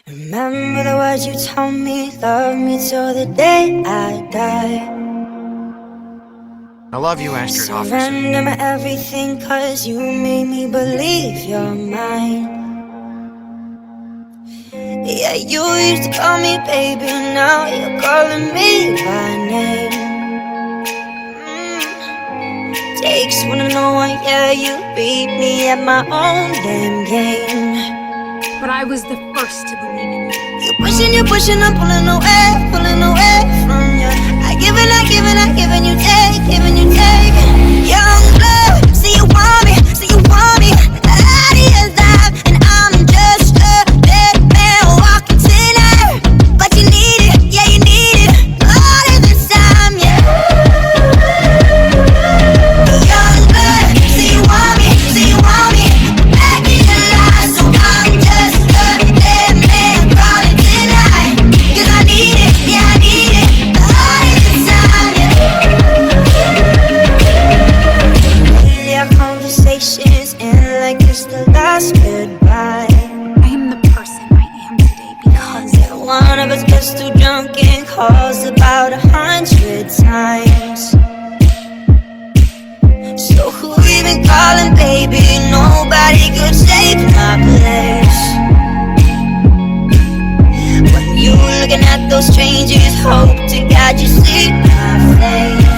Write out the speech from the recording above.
Remember the words you told me, love me till the day I die. I love you, Astrid Hofferson. Surrender my everything, cause you made me believe you're mine. Yeah, you used to call me baby, now you're calling me by name. Takes one to know one, yeah, you beat me at my own damn game. But I was the first to believe in you. You're pushing, I'm pulling away from you. I give and I give and I give and you take, giving you take. Young blood, see you want me, out of your life, and I'm just a dead man walking tonight. But you need it, yeah, you need it, all of the time, yeah. Young blood, see you want me, back in your life, so I'm just a dead man crawling tonight. 'Cause I need it, yeah, I need it, all of the time, yeah. Lately our conversations end like it's the last goodbye. I am the person I am today because One of us gets too drunk and calls about 100 times. So who you been calling, baby? Nobody could take my place. When you looking at those strangers, hope to God you see my face.